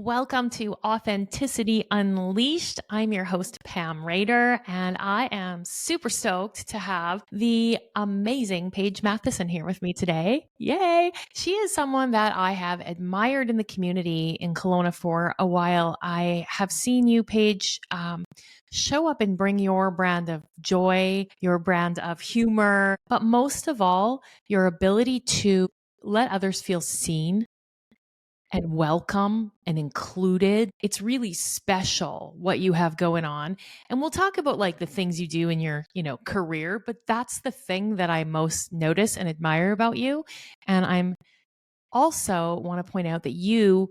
Welcome to Authenticity Unleashed. I'm your host, Pam Rader, and I am super stoked to have the amazing Paige Mathison here with me today. Yay! She is someone that I have admired in the community in Kelowna for a while. I have seen you, Paige, show up and bring your brand of joy, your brand of humor, but most of all, your ability to let others feel seen and welcome and included. It's really special what you have going on. And we'll talk about like the things you do in your, career, but that's the thing that I most notice and admire about you. And I'm also want to point out that you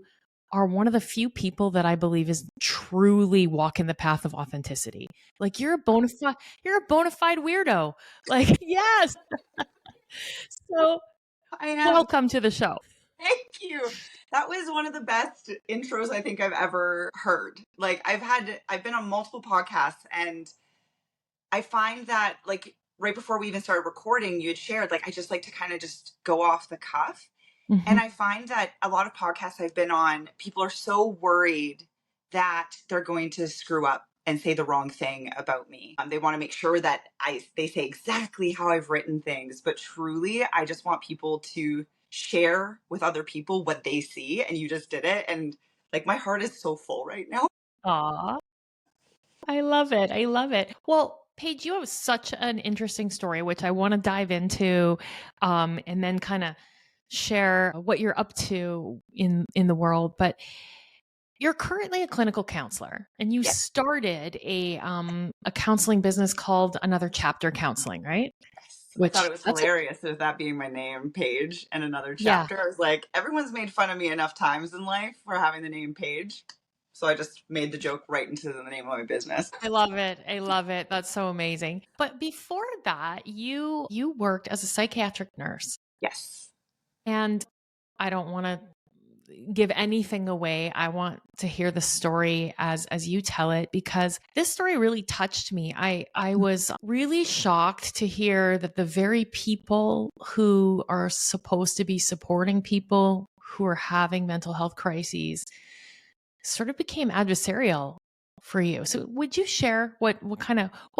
are one of the few people that I believe is truly walking the path of authenticity. Like you're a bona fide weirdo. Like, yes. So I am. welcome to the show. Thank you. That was one of the best intros I think I've ever heard. Like I've been on multiple podcasts, and I find that like right before we even started recording, you had shared like I just like to kind of just go off the cuff. Mhm. And I find that a lot of podcasts I've been on, people are so worried that they're going to screw up and say the wrong thing about me. They want to make sure that they say exactly how I've written things. But truly, I just want people to share with other people what they see. And you just did it. And like my heart is so full right now. Aw, I love it. I love it. Well, Paige, you have such an interesting story, which I want to dive into, and then kind of share what you're up to in the world. But you're currently a clinical counselor, and you Yes. started a counseling business called Another Chapter Counselling, right? I thought it was hilarious with that being my name, Paige, and Another Chapter. I was like, everyone's made fun of me enough times in life for having the name Paige. So I just made the joke right into the name of my business. I love it. I love it. That's so amazing. But before that, you worked as a psychiatric nurse. Yes. And I don't want to give anything away. I want to hear the story as you tell it, because this story really touched me. I was really shocked to hear that the very people who are supposed to be supporting people who are having mental health crises sort of became adversarial for you. So would you share what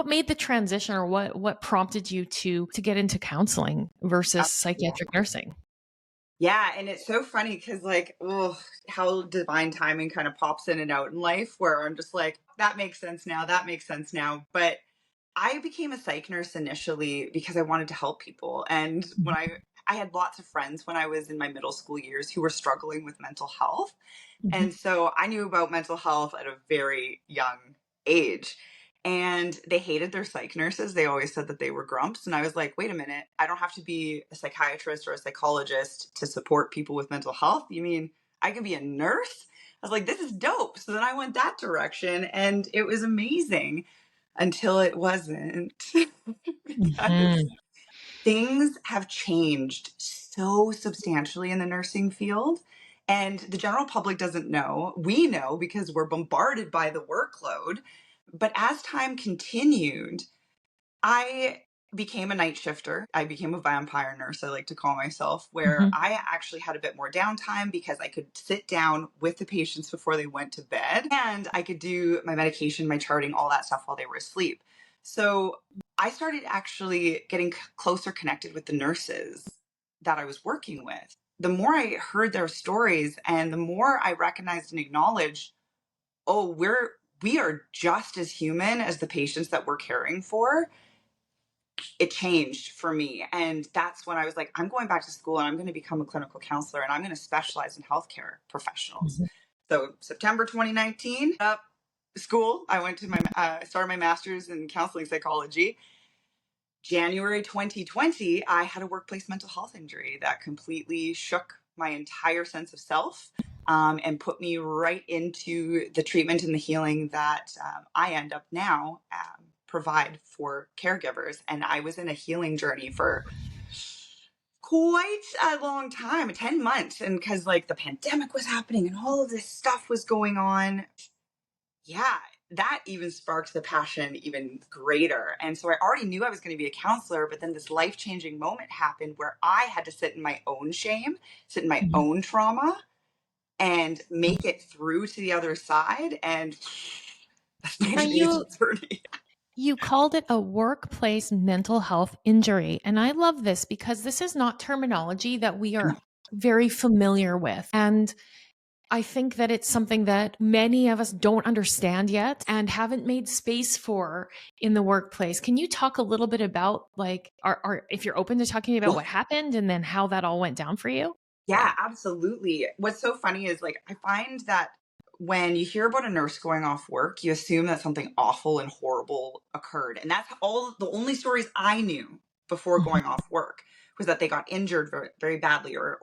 made the transition, or what prompted you to get into counseling versus psychiatric nursing? Yeah, and it's so funny because like, oh, how divine timing kind of pops in and out in life, where I'm just like, that makes sense now, that makes sense now. But I became a psych nurse initially because I wanted to help people. And when I had lots of friends when I was in my middle school years who were struggling with mental health. And so I knew about mental health at a very young age. And they hated their psych nurses. They always said that they were grumps. And I was like, wait a minute, I don't have to be a psychiatrist or a psychologist to support people with mental health. You mean I can be a nurse? I was like, this is dope. So then I went that direction, and it was amazing until it wasn't. Because things have changed so substantially in the nursing field. And the general public doesn't know. We know because we're bombarded by the workload. But as time continued, I became a night shifter. I became a vampire nurse, I like to call myself, where I actually had a bit more downtime because I could sit down with the patients before they went to bed, and I could do my medication, my charting, all that stuff while they were asleep. So I started actually getting closer connected with the nurses that I was working with. The more I heard their stories and the more I recognized and acknowledged, oh, we are just as human as the patients that we're caring for, it changed for me. And that's when I was like, I'm going back to school and I'm going to become a clinical counselor, and I'm going to specialize in healthcare professionals. So September 2019, school, I went to started my master's in counseling psychology. January 2020, I had a workplace mental health injury that completely shook my entire sense of self, and put me right into the treatment and the healing that I end up now provide for caregivers. And I was in a healing journey for quite a long time, 10 months. And because like the pandemic was happening and all of this stuff was going on, yeah, that even sparked the passion even greater. And so I already knew I was going to be a counselor, but then this life-changing moment happened where I had to sit in my own shame, sit in my own trauma, and make it through to the other side. And that's my Now amazing journey. you called it a workplace mental health injury. And I love this because this is not terminology that we are very familiar with. And I think that it's something that many of us don't understand yet and haven't made space for in the workplace. Can you talk a little bit about like, if you're open to talking about what happened and then how that all went down for you? Yeah, absolutely. What's so funny is like I find that when you hear about a nurse going off work, you assume that something awful and horrible occurred. And that's all the only stories I knew before Mhm. going off work was that they got injured very, very badly or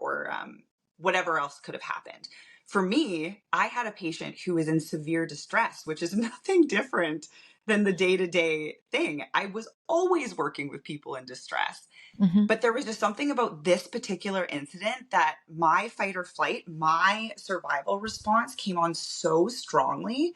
whatever else could have happened. For me, I had a patient who was in severe distress, which is nothing different than the day-to-day thing. I was always working with people in distress. Mhm. But there was just something about this particular incident that my fight or flight, my survival response came on so strongly.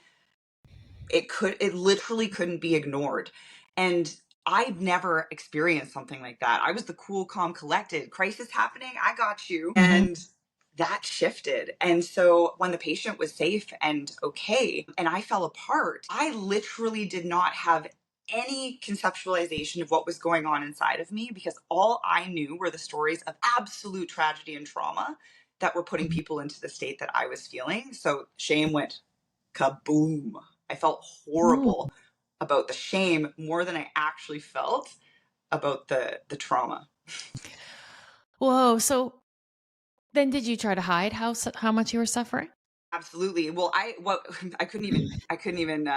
It literally couldn't be ignored. And I'd never experienced something like that. I was the cool, calm, collected crisis happening. I got you. Mhm. And that shifted. And so when the patient was safe and okay, and I fell apart, I literally did not have any conceptualization of what was going on inside of me because all I knew were the stories of absolute tragedy and trauma that were putting Mhm. people into the state that I was feeling. So shame went kaboom. I felt Ooh. horrible about the shame more than I actually felt about the trauma. Whoa. So then did you try to hide how much you were suffering? Absolutely. Well, I couldn't even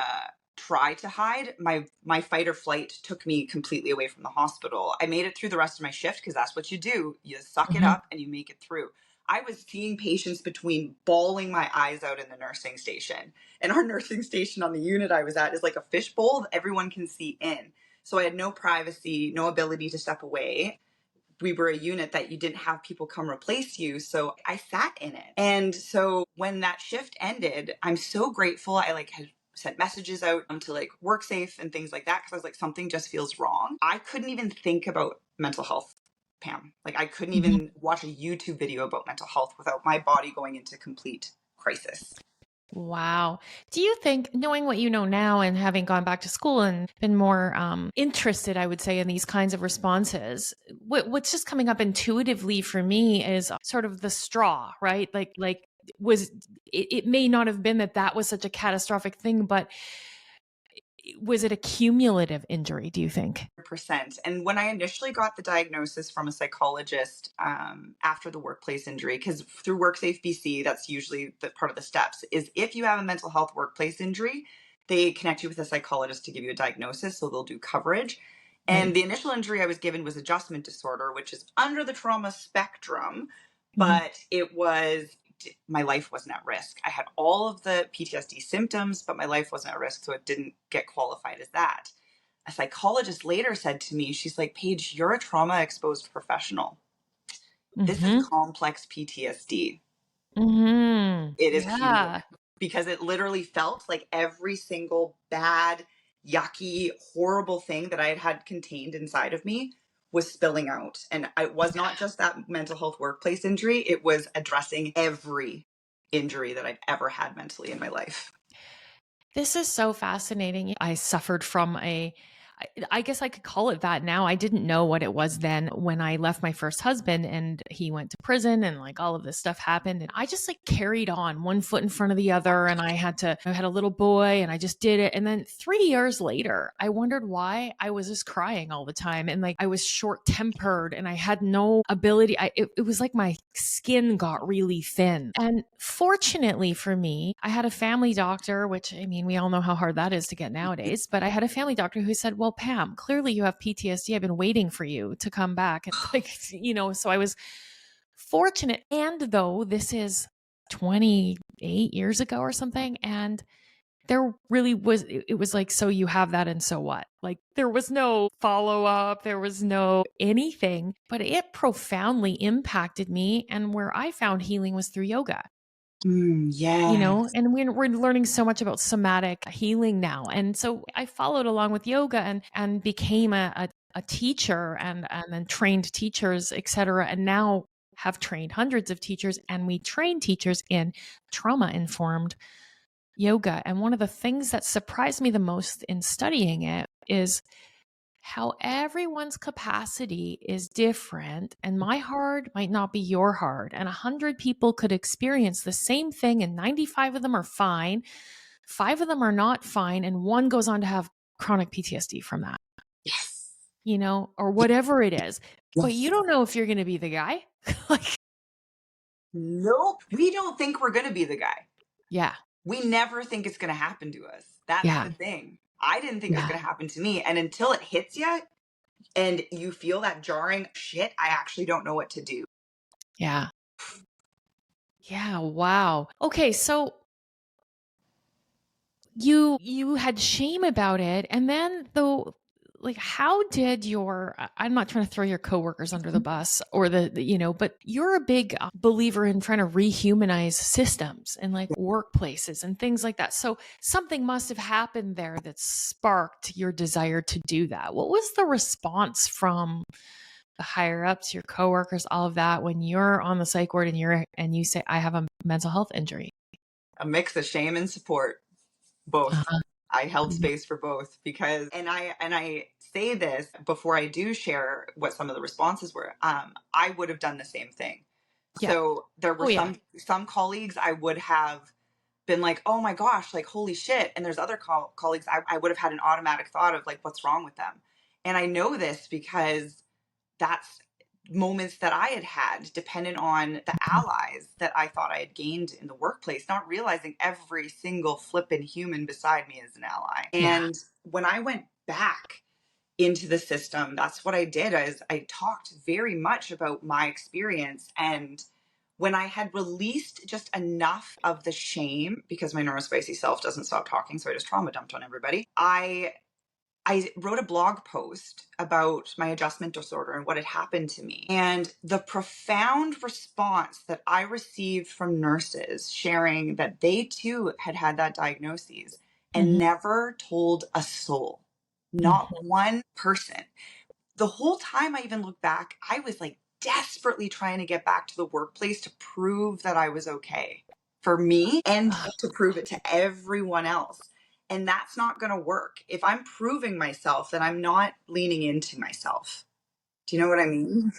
try to hide. My fight or flight took me completely away from the hospital. I made it through the rest of my shift because that's what you do. You suck it Mhm. up and you make it through. I was seeing patients between bawling my eyes out in the nursing station. And our nursing station on the unit I was at is like a fishbowl that everyone can see in. So I had no privacy, no ability to step away. We were a unit that you didn't have people come replace you. So I sat in it. And so when that shift ended, I'm so grateful. I like had sent messages out to like WorkSafe and things like that because I was like, something just feels wrong. I couldn't even think about mental health, Pam. Like I couldn't Mhm. even watch a YouTube video about mental health without my body going into complete crisis. Wow. Do you think, knowing what you know now and having gone back to school and been more interested, I would say, in these kinds of responses, what's just coming up intuitively for me is sort of the straw, right? Like was it may not have been that was such a catastrophic thing, but was it a cumulative injury, do you think? Percent. And when I initially got the diagnosis from a psychologist after the workplace injury, because through WorkSafe BC, that's usually the part of the steps, is if you have a mental health workplace injury, they connect you with a psychologist to give you a diagnosis, so they'll do coverage. Right. And the initial injury I was given was adjustment disorder, which is under the trauma spectrum, Mhm. but my life wasn't at risk. I had all of the PTSD symptoms, but my life wasn't at risk, so it didn't get qualified as that. A psychologist later said to me, she's like, Paige, you're a trauma exposed professional. This is Mhm. complex PTSD. Mhm. It is cumulative Yeah. because it literally felt like every single bad, yucky, horrible thing that I had contained inside of me was spilling out. And it was not just that mental health workplace injury, it was addressing every injury that I'd ever had mentally in my life. This is so fascinating. I suffered from I guess I could call it that now. I didn't know what it was then when I left my first husband and he went to prison and like all of this stuff happened. And I just like carried on one foot in front of the other. And I had a little boy and I just did it. And then 3 years later, I wondered why I was just crying all the time. And like I was short tempered and I had no ability. It was like my skin got really thin. And fortunately for me, I had a family doctor, which I mean, we all know how hard that is to get nowadays, but I had a family doctor who said, well, Pam, clearly you have PTSD. I've been waiting for you to come back. And like, so I was fortunate. And though this is 28 years ago or something, and there really was, it was like, so you have that and so what? Like there was no follow up, there was no anything, but it profoundly impacted me. And where I found healing was through yoga. Yes. And we're learning so much about somatic healing now. And so I followed along with yoga and became a teacher and then trained teachers, et cetera. And now have trained hundreds of teachers, and we train teachers in trauma-informed yoga. And one of the things that surprised me the most in studying it is how everyone's capacity is different, and my hard might not be your hard. And 100 people could experience the same thing, and 95 of them are fine. 5 of them are not fine, and 1 goes on to have chronic PTSD from that, Yes. you know, or whatever it is. But you Yes. don't know if you're going to be the guy. Like, Nope. We don't think we're going to be the guy. yeah, We never think it's going to happen to us. That's yeah, the thing. I didn't think it was yeah, going to happen to me. And until it hits you and you feel that jarring shit, I actually don't know what to do. yeah. Yeah, wow. Okay, so you had shame about it, and then though, like, how did I'm not trying to throw your coworkers under the bus or you know, but you're a big believer in trying to rehumanize systems and like workplaces and things like that. So something must have happened there that sparked your desire to do that. What was the response from the higher ups, your coworkers, all of that, when you're on the psych ward and you say, I have a mental health injury? A mix of shame and support. Both. Uh-huh. I held Mhm. space for both because and I say this before I do share what some of the responses were. I would have done the same thing. Yeah. So there were Oh, yeah. some colleagues I would have been like, oh my gosh, like holy shit. And there's other colleagues I would have had an automatic thought of like, what's wrong with them? And I know this because that's moments that I had had dependent on the allies that I thought I had gained in the workplace, not realizing every single flippin' human beside me is an ally. Yeah. And when I went back into the system, that's what I did. I talked very much about my experience. And when I had released just enough of the shame, because my neurospicy self doesn't stop talking, so I just trauma dumped on everybody, I wrote a blog post about my adjustment disorder and what had happened to me. And the profound response that I received from nurses sharing that they too had had that diagnosis and Mhm. never told a soul, not Mhm. one person. The whole time I even look back, I was like desperately trying to get back to the workplace to prove that I was okay for me and Ugh. to prove it to everyone else. And that's not going to work. If I'm proving myself, then I'm not leaning into myself. Do you know what I mean?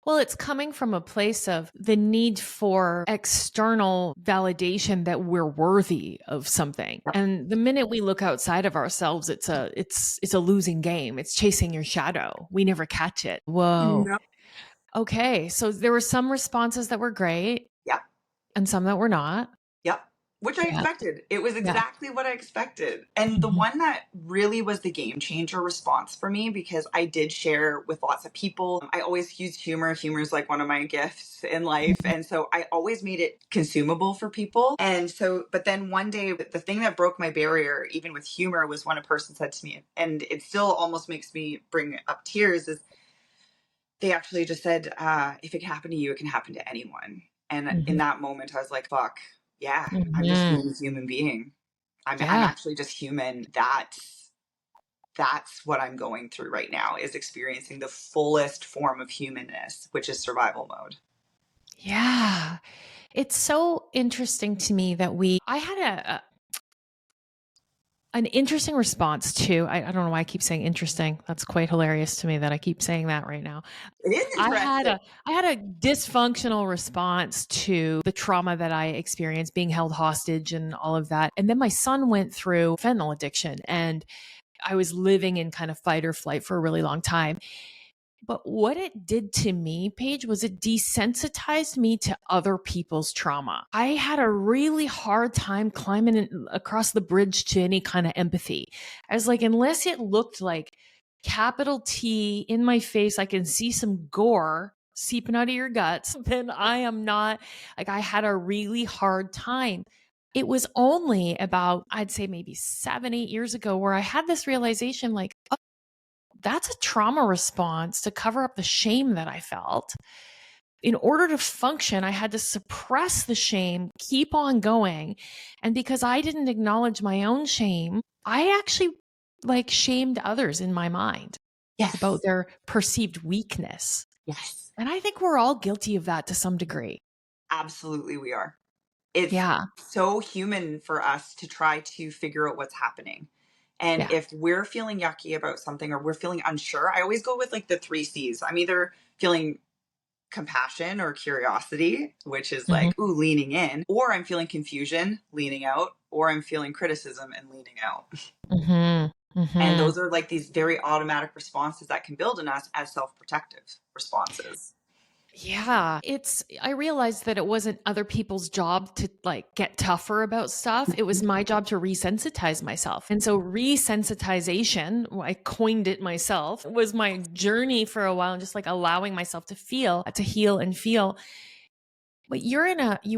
Well, it's coming from a place of the need for external validation that we're worthy of something. And the minute we look outside of ourselves, it's a losing game. It's chasing your shadow. We never catch it. Whoa. No. Okay. So there were some responses that were great Yeah. and some that were not. Yep. Which I Yeah. expected. It was Yeah. exactly what I expected. And the Mhm. one that really was the game changer response for me, because I did share with lots of people. I always use humor. Humor is like one of my gifts in life. Mhm. And so I always made it consumable for people. And so, but then one day, the thing that broke my barrier, even with humor, was when a person said to me, and it still almost makes me bring up tears, is they actually just said, if it can happen to you, it can happen to anyone. And in Mhm. that moment, I was like, fuck, yeah, I'm just Mhm. being a human being. I'm Yeah. actually just human. That's what I'm going through right now, is experiencing the fullest form of humanness, which is survival mode. Yeah. It's so interesting to me that I had an interesting response to, I don't know why I keep saying interesting. That's quite hilarious to me that I keep saying that right now. It is I had interesting. a I had a dysfunctional response to the trauma that I experienced, being held hostage and all of that. And then my son went through fentanyl addiction, and I was living in kind of fight or flight for a really long time. But what it did to me, Paige, was it desensitized me to other people's trauma. I had a really hard time climbing across the bridge to any kind of empathy. I was like, unless it looked like capital T in my face, I can see some gore seeping out of your guts, then I am not, like, I had a really hard time. It was only about, I'd say maybe 7, 8 years ago, where I had this realization, like, that's a trauma response to cover up the shame that I felt. In order to function, I had to suppress the shame, keep on going. And because I didn't acknowledge my own shame, I actually like shamed others in my mind about Yes. their perceived weakness. Yes, And I think we're all guilty of that to some degree. absolutely we are. It's Yeah. so human for us to try to figure out what's happening. And Yeah. if we're feeling yucky about something or we're feeling unsure, I always go with like the three C's. I'm either feeling compassion or curiosity, which is Hmm. like, ooh, leaning in, or I'm feeling confusion, leaning out, or I'm feeling criticism and leaning out. Hmm. And Hmm. those are like these very automatic responses that can build in us as self protective responses. Yeah. I realized that it wasn't other people's job to like get tougher about stuff. It was my job to resensitize myself. And so resensitization, I coined it myself, was my journey for a while and just like allowing myself to feel, to heal and feel. But you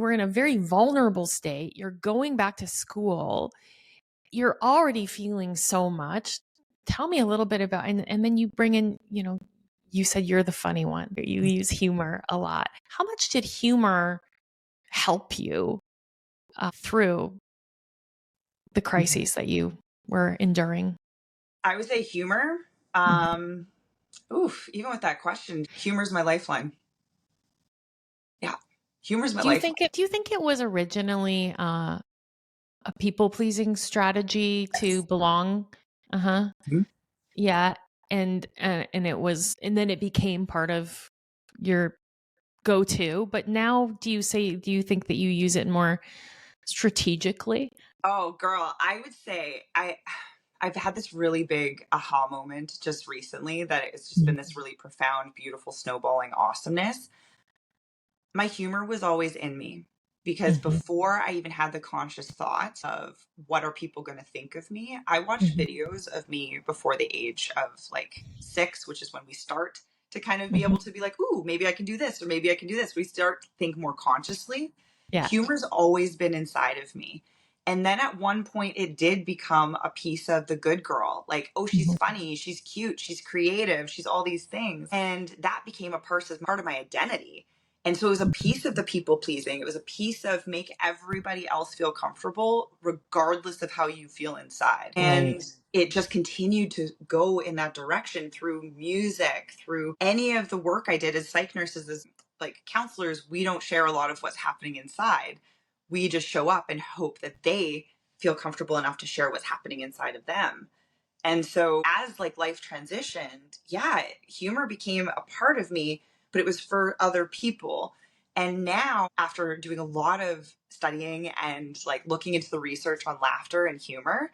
were in a very vulnerable state. You're going back to school. You're already feeling so much. Tell me a little bit about, and then you bring in, you said you're the funny one. You use humor a lot. How much did humor help you through the crises that you were enduring? I would say humor. Mhm. Oof, even with that question, humor's my lifeline. Yeah, humor's my Do you think it was originally a people pleasing strategy to life. belong? Uh huh. Mhm. Yeah, and it was, and then it became part of your go to. But now, do you think that you use it more strategically? Oh, girl, I would say I've had this really big aha moment just recently that it's just been Mhm. this really profound, beautiful, snowballing awesomeness. My humor was always in me because Mhm. before I even had the conscious thought of what are people going to think of me, I watched Mhm. videos of me before the age of like 6, which is when we start to kind of be Mhm. able to be like, ooh, maybe I can do this or maybe I can do this. We start to think more consciously. Yeah. Humor's always been inside of me. And then at one point, it did become a piece of the good girl. Like, oh, she's Mhm. funny, she's cute, she's creative, she's all these things. And that became a part of my identity. And so it was a piece of the people pleasing. It was a piece of make everybody else feel comfortable, regardless of how you feel inside. Right. And it just continued to go in that direction through music, through any of the work I did as psych nurses, as like counselors. We don't share a lot of what's happening inside. We just show up and hope that they feel comfortable enough to share what's happening inside of them. And so as like life transitioned, yeah, humor became a part of me, but it was for other people. And now after doing a lot of studying and like looking into the research on laughter and humor,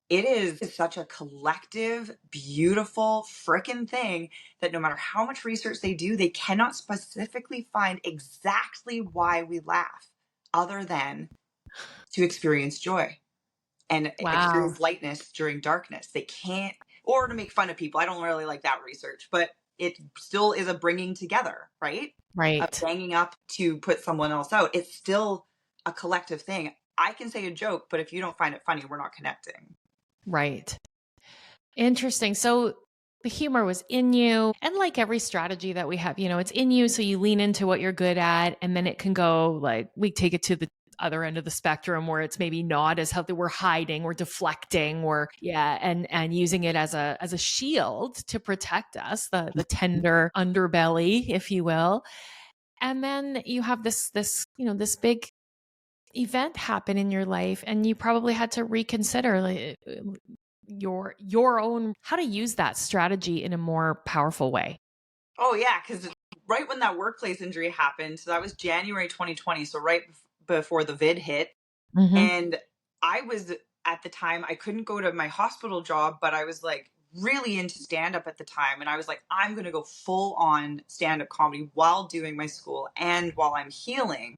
it is such a collective, beautiful frickin' thing that no matter how much research they do, they cannot specifically find exactly why we laugh other than to experience joy and Wow. experience lightness during darkness. They can't, or to make fun of people. I don't really like that research, but it still is a bringing together, right? Of Right. ganging up to put someone else out. It's still a collective thing. I can say a joke, but if you don't find it funny, we're not connecting. Right. Interesting. So the humor was in you. And like every strategy that we have, it's in you. So you lean into what you're good at. And then it can go like, we take it to the other end of the spectrum where it's maybe not as healthy. We're hiding, we're deflecting, and using it as a shield to protect us, the tender underbelly, if you will. And then you have this big event happen in your life, and you probably had to reconsider like, your own, how to use that strategy in a more powerful way. Oh, yeah. Because right when that workplace injury happened, so that was January 2020. So right before the vid hit. Mm-hmm. And I was at the time, I couldn't go to my hospital job, but I was like really into stand up at the time. And I was like, I'm going to go full on stand up comedy while doing my school and while I'm healing.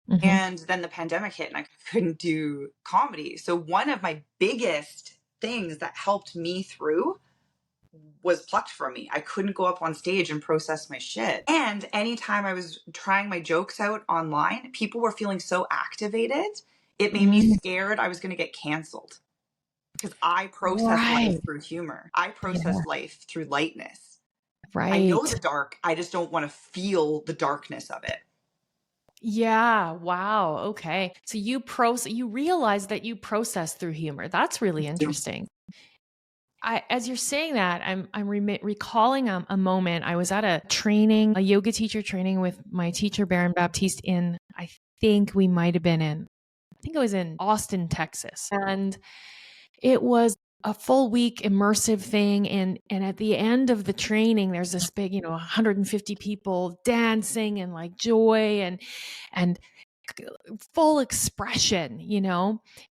Mm-hmm. And then the pandemic hit and I couldn't do comedy. So one of my biggest things that helped me through was plucked from me. I couldn't go up on stage and process my shit. And anytime I was trying my jokes out online, people were feeling so activated. It made me Mm, scared I was going to get canceled because I process right. life through humor. I Yeah. process life through lightness. I know Right. the dark. I just don't want to feel the darkness of it. Yeah. Wow. Okay. So you realize that you process through humor. That's really interesting. as you're saying that, I'm recalling a moment. I was at a training, a yoga teacher training with my teacher, Baron Baptiste, I think we might have been I think it was in Austin, Texas. And it was a full week immersive thing. And at the end of the training, there's this big, 150 people dancing and like joy and full expression,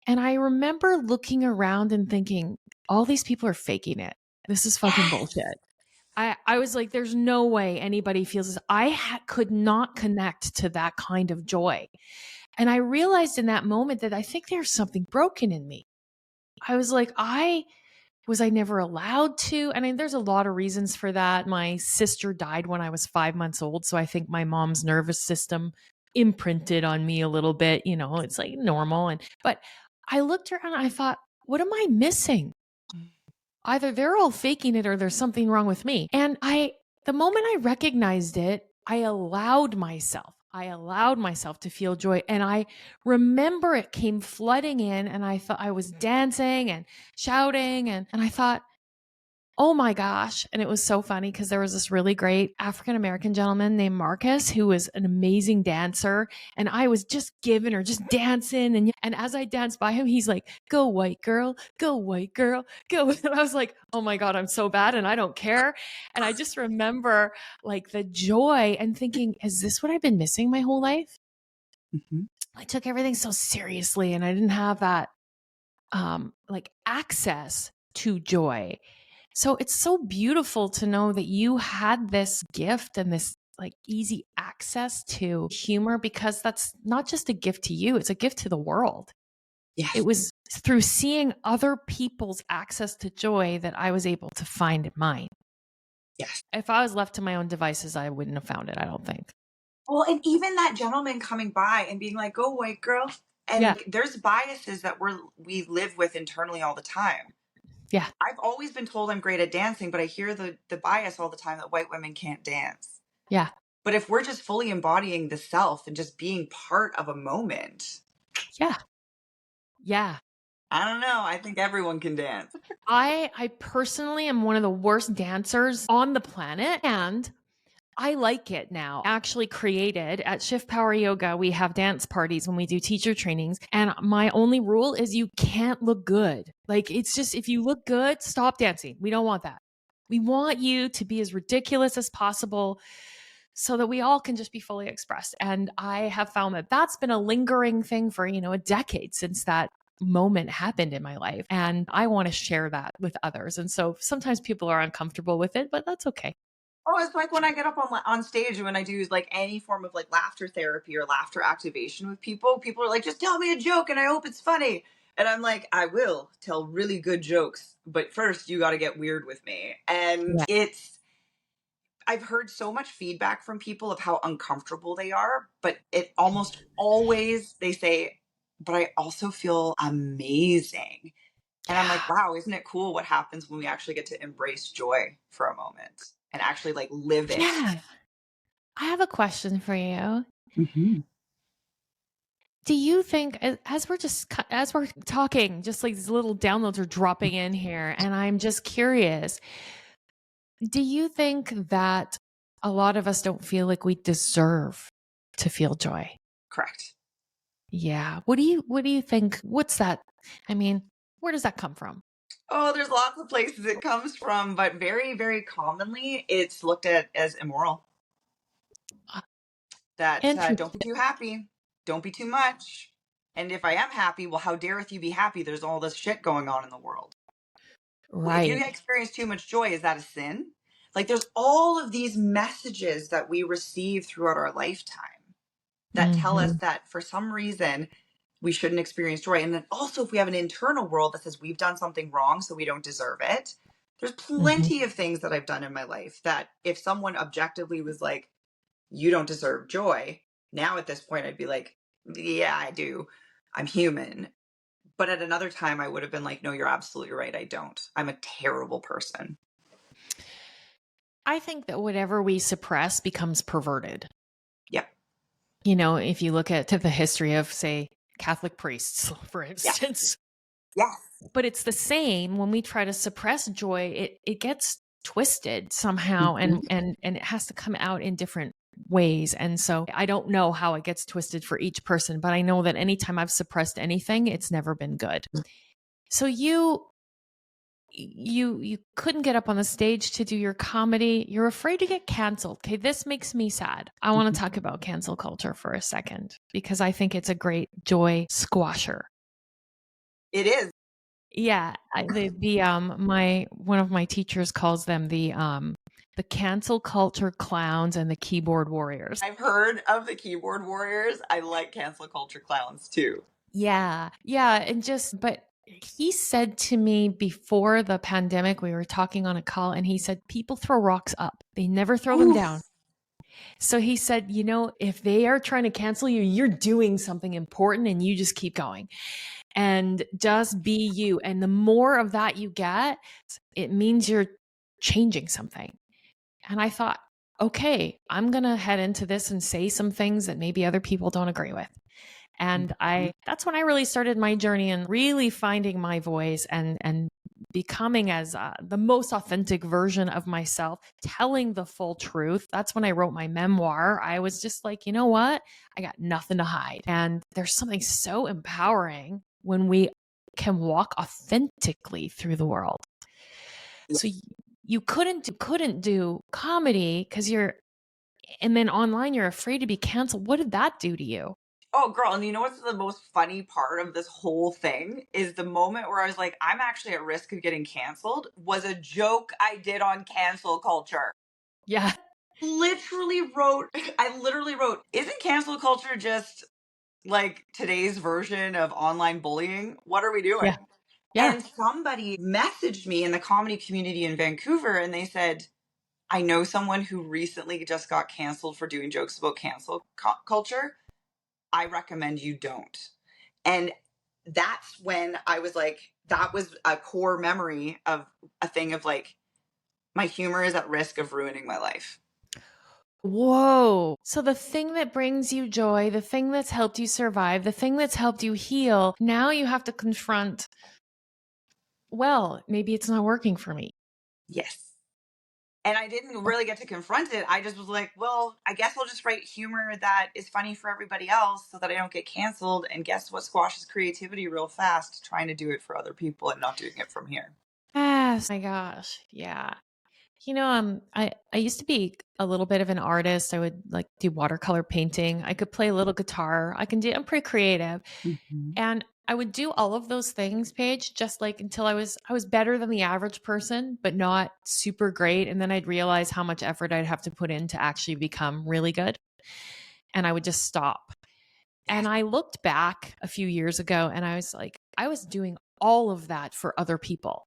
And I remember looking around and thinking, all these people are faking it. This is fucking Yes. bullshit. I was like, there's no way anybody feels this. I could not connect to that kind of joy. And I realized in that moment that I think there's something broken in me. I was like, was I never allowed to? I mean, there's a lot of reasons for that. My sister died when I was 5 months old. So I think my mom's nervous system imprinted on me a little bit. It's like normal. But I looked around and I thought, what am I missing? Either they're all faking it or there's something wrong with me. And the moment I recognized it, I allowed myself to feel joy. And I remember it came flooding in, and I thought I was dancing and shouting. And I thought, oh my gosh. And it was so funny because there was this really great African-American gentleman named Marcus who was an amazing dancer. And I was just giving her, just dancing. And as I danced by him, he's like, go white girl, go white girl, go. And I was like, oh my God, I'm so bad and I don't care. And I just remember like the joy and thinking, is this what I've been missing my whole life? Mm-hmm. I took everything so seriously and I didn't have that like access to joy. So it's so beautiful to know that you had this gift and this like easy access to humor, because that's not just a gift to you, it's a gift to the world. Yes. It was through seeing other people's access to joy that I was able to find mine. Yes. If I was left to my own devices, I wouldn't have found it, I don't think. Well, and even that gentleman coming by and being like, go white girl. And Yeah. there's biases that we live with internally all the time. Yeah. I've always been told I'm great at dancing, but I hear the bias all the time that white women can't dance. Yeah. But if we're just fully embodying the self and just being part of a moment. Yeah. Yeah. I don't know. I think everyone can dance. I personally am one of the worst dancers on the planet, and I like it now. Actually created at Shift Power Yoga, we have dance parties when we do teacher trainings. And my only rule is you can't look good. Like, it's just, if you look good, stop dancing. We don't want that. We want you to be as ridiculous as possible so that we all can just be fully expressed. And I have found that that's been a lingering thing for, a decade since that moment happened in my life. And I want to share that with others. And so sometimes people are uncomfortable with it, but that's okay. Oh, it's like when I get up on stage and when I do like any form of like laughter therapy or laughter activation with people, people are like, just tell me a joke and I hope it's funny. And I'm like, I will tell really good jokes, but first you got to get weird with me. And Yeah. I've heard so much feedback from people of how uncomfortable they are, but it almost always, they say, but I also feel amazing. And I'm like, wow, isn't it cool what happens when we actually get to embrace joy for a moment and actually like live it? Yeah. I have a question for you. Mm-hmm. Do you think, as we're talking, just like these little downloads are dropping in here, and I'm just curious, do you think that a lot of us don't feel like we deserve to feel joy? Correct. Yeah. What do you think? What's that? I mean, where does that come from? Oh, there's lots of places it comes from, but very, very commonly it's looked at as immoral. That don't be Interesting. too happy, don't be too much. And if I am happy, well, how dareth you be happy? There's all this shit going on in the world. If you Right. experience too much joy, is that a sin? Like there's all of these messages that we receive throughout our lifetime that tell us Mm-hmm. that for some reason we shouldn't experience joy. And then also if we have an internal world that says we've done something wrong, so we don't deserve it. There's Mm-hmm. plenty of things that I've done in my life that if someone objectively was like, you don't deserve joy, now at this point I'd be like, yeah, I do. I'm human. But at another time I would have been like, no, you're absolutely right. I don't. I'm a terrible person. I think that whatever we suppress becomes perverted. Yep. If you look at the history of, say, Catholic priests, for Yeah. instance, Yes. But it's the same when we try to suppress joy, it gets twisted somehow, Mhm. and it has to come out in different ways. And so I don't know how it gets twisted for each person, but I know that anytime I've suppressed anything, it's never been good. So you couldn't get up on the stage to do your comedy. You're afraid to get canceled. Okay, this makes me sad. I want to talk about cancel culture for a second because I think it's a great joy squasher. It is. Yeah, my one of my teachers calls them the cancel culture clowns and the keyboard warriors. I've heard of the keyboard warriors. I like cancel culture clowns too. Yeah. Yeah, and but he said to me before the pandemic, we were talking on a call, and he said people throw rocks up. They never throw them Oof. down. So he said, if they are trying to cancel you, you're doing something important and you just keep going. And just be you. And the more of that you get, it means you're changing something. And I thought, okay, I'm going to head into this and say some things that maybe other people don't agree with. And that's when I really started my journey and really finding my voice and becoming as the most authentic version of myself, telling the full truth. That's when I wrote my memoir. I was just like, you know what? I got nothing to hide. And there's something so empowering when we can walk authentically through the world. So you couldn't do comedy because and then online you're afraid to be canceled. What did that do to you? Oh, girl, and you know what's the most funny part of this whole thing is the moment where I was like, I'm actually at risk of getting canceled was a joke I did on cancel culture. Yeah. I literally wrote, isn't cancel culture just like today's version of online bullying? What are we doing? Yeah. Yeah. And somebody messaged me in the comedy community in Vancouver and they said, I know someone who recently just got canceled for doing jokes about culture. I recommend you don't. And that's when I was like, that was a core memory of a thing of like, my humor is at risk of ruining my life. Whoa. So the thing that brings you joy, the thing that's helped you survive, the thing that's helped you heal, now you have to confront, well, maybe it's not working for me. Yes. And I didn't really get to confront it. I just was like, well, I guess I'll just write humor that is funny for everybody else so that I don't get canceled. And guess what squashes creativity real fast? Trying to do it for other people and not doing it from here. Yes. My gosh. Yeah. I used to be a little bit of an artist. I would like do watercolor painting. I could play a little guitar. I'm pretty creative. Mm-hmm. And I would do all of those things, Paige, just like until I was better than the average person, but not super great. And then I'd realize how much effort I'd have to put in to actually become really good. And I would just stop. And I looked back a few years ago and I was like, I was doing all of that for other people.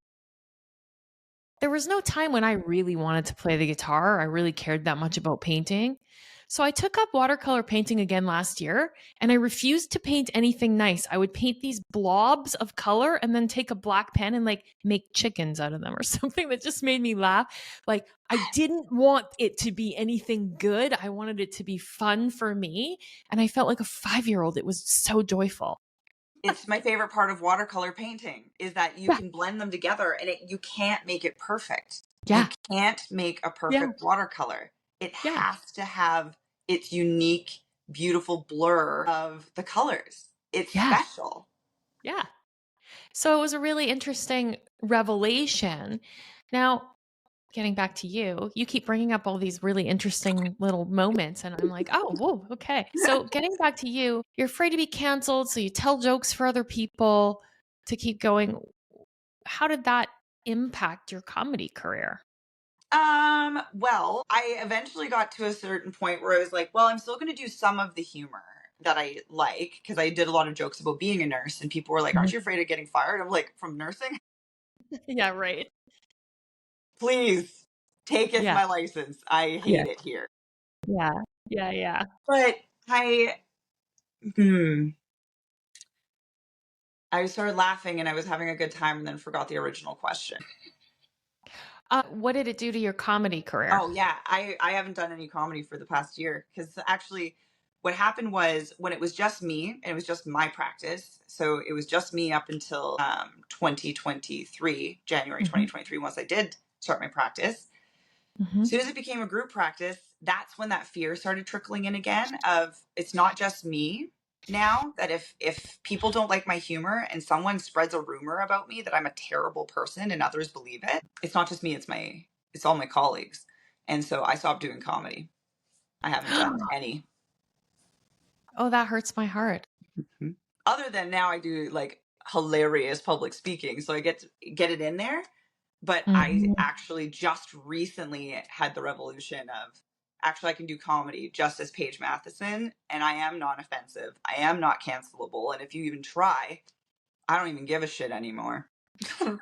There was no time when I really wanted to play the guitar. I really cared that much about painting. So I took up watercolor painting again last year and I refused to paint anything nice. I would paint these blobs of color and then take a black pen and like make chickens out of them or something that just made me laugh. Like I didn't want it to be anything good. I wanted it to be fun for me. And I felt like a 5-year-old. It was so joyful. It's my favorite part of watercolor painting is that you Yeah. can blend them together and you can't make it perfect. You Yeah. can't make a Yeah. perfect watercolor. It Yeah. has to have its unique, beautiful blur of the colors. It's Yeah. special. Yeah. So it was a really interesting revelation. Now, getting back to you, you keep bringing up all these really interesting little moments. And I'm like, oh, whoa, okay. So getting back to you, you're afraid to be canceled. So you tell jokes for other people to keep going. How did that impact your comedy career? Well, I eventually got to a certain point where I was like, well, I'm still going to do some of the humor that I like because I did a lot of jokes about being a nurse and people were like, aren't you afraid of getting fired? I'm like, from nursing? Yeah, right. Please taketh Yeah. my license. I Yeah. hate it here. Yeah. Yeah. Yeah. But hmm, I started laughing and I was having a good time and then forgot the original question. What did it do to your comedy career? Oh yeah, I haven't done any comedy for the past year because actually what happened was when it was just me and it was just my practice. So it was just me up until 2023, January 2023, once I did start my practice. As soon as it became a group practice, that's when that fear started trickling in again of it's not just me now, that if people don't like my humor and someone spreads a rumor about me that I'm a terrible person and others believe it, it's not just me, it's all my colleagues. And so I stopped doing comedy. I haven't done any. Oh, that hurts my heart. Other than now I do like hilarious public speaking, so I get to get it in there. But I actually just recently had the revolution of actually I can do comedy just as Paige Mathison, and I am non-offensive. I am not cancelable, and if you even try, I don't even give a shit anymore.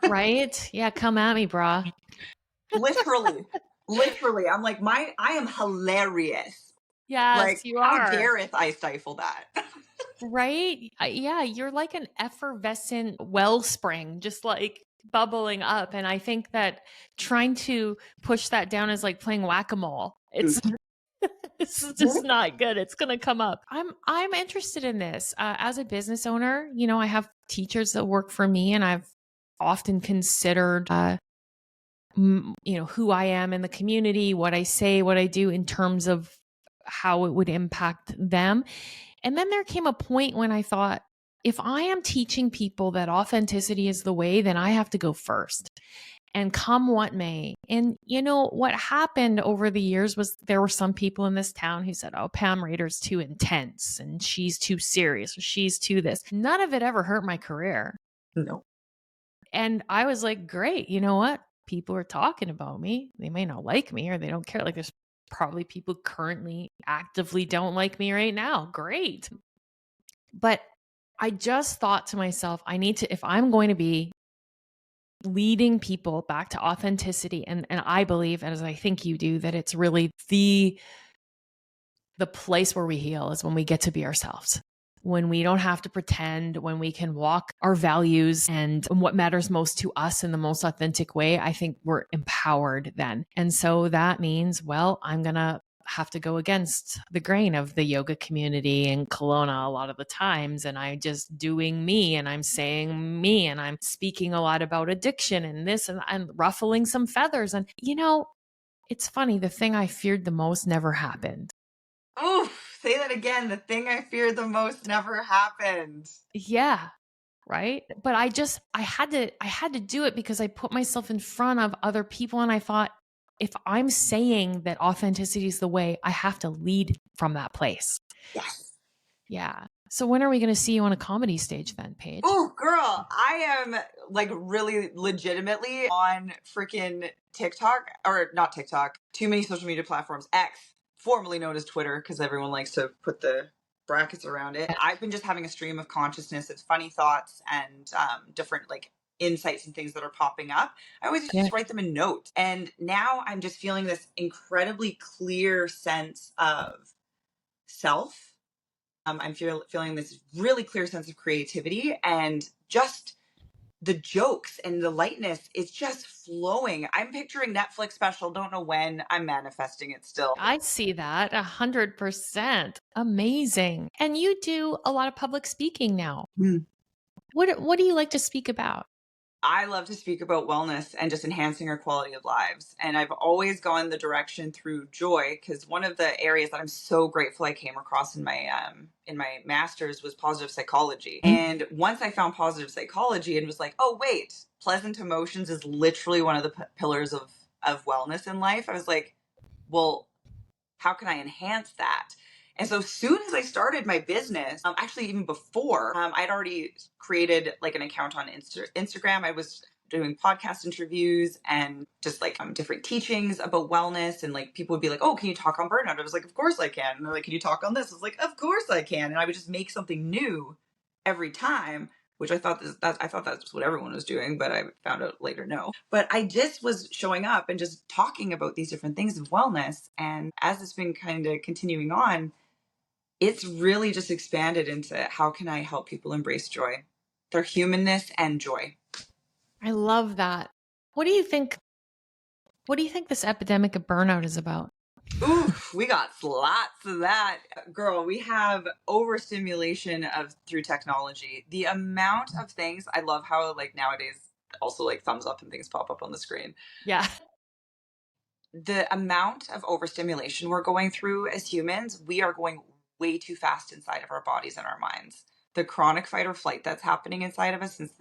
Right? Yeah, come at me, brah. Literally, literally, I'm like I am hilarious. Yes, Like, you how are. dareth I stifle that? Right? Yeah, you're like an effervescent wellspring, just like bubbling up. And I think that trying to push that down is like playing whack-a-mole. It's just not good. It's going to come up. I'm interested in this. As a business owner, you know, I have teachers that work for me, and I've often considered you know, who I am in the community, what I say, what I do in terms of how it would impact them. And then there came a point when I thought, if I am teaching people that authenticity is the way, then I have to go first and come what may. And you know, what happened over the years was there were some people in this town who said, oh, Pam Rader's too intense and she's too serious or she's too this. None of it ever hurt my career. No. And I was like, great, you know what? People are talking about me. They may not like me or they don't care. Like there's probably people currently actively don't like me right now. Great. But I just thought to myself, I need to, if I'm going to be leading people back to authenticity, and I believe, as I think you do, that it's really the place where we heal is when we get to be ourselves. When we don't have to pretend, when we can walk our values and what matters most to us in the most authentic way, I think we're empowered then. And so that means, well, I'm going to have to go against the grain of the yoga community in Kelowna a lot of the times. And I'm just doing me and I'm saying me and I'm speaking a lot about addiction and this and ruffling some feathers. And, you know, it's funny. The thing I feared the most never happened. Oof, say that again. The thing I feared the most never happened. Yeah. Right. But I had to do it because I put myself in front of other people. And I thought, if I'm saying that authenticity is the way, I have to lead from that place. Yes. Yeah. So when are we going to see you on a comedy stage then, Paige? Oh, girl, I am like really legitimately on freaking TikTok, or not TikTok, too many social media platforms, X, formerly known as Twitter, because everyone likes to put the brackets around it. I've been just having a stream of consciousness. It's funny thoughts and different like insights and things that are popping up. I always just write them in notes. And now I'm just feeling this incredibly clear sense of self. I'm feeling this really clear sense of creativity, and just the jokes and the lightness is just flowing. I'm picturing Netflix special, don't know when. I'm manifesting it still. I see that 100%. Amazing. And you do a lot of public speaking now. What do you like to speak about? I love to speak about wellness and just enhancing our quality of lives. And I've always gone the direction through joy, because one of the areas that I'm so grateful I came across in my master's was positive psychology. And once I found positive psychology and was like, oh wait, pleasant emotions is literally one of the pillars of wellness in life. I was like, well, how can I enhance that? And so soon as I started my business, actually even before, I'd already created like an account on Instagram. I was doing podcast interviews and just like different teachings about wellness, and like people would be like, oh, can you talk on burnout? I was like, of course I can. And they're like, can you talk on this? I was like, of course I can. And I would just make something new every time, which I thought that's what everyone was doing, but I found out later no. But I just was showing up and just talking about these different things of wellness. And as it's been kind of continuing on, it's really just expanded into how can I help people embrace joy, their humanness and joy. I love that. What do you think this epidemic of burnout is about? Ooh, we got lots of that. Girl, we have overstimulation of through technology. The amount of things, I love how like nowadays also like thumbs up and things pop up on the screen. Yeah. The amount of overstimulation we're going through as humans, we are going way too fast inside of our bodies and our minds. The chronic fight or flight that's happening inside of us since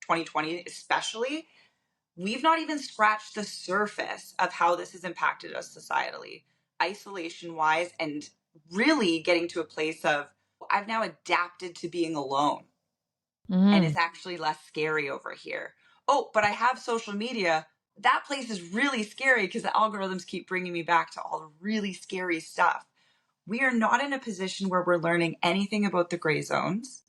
2020 especially, we've not even scratched the surface of how this has impacted us societally, isolation wise, and really getting to a place of I've now adapted to being alone and Mm. it's actually less scary over here. Oh, but I have social media. That place is really scary because the algorithms keep bringing me back to all the really scary stuff. We are not in a position where we're learning anything about the gray zones.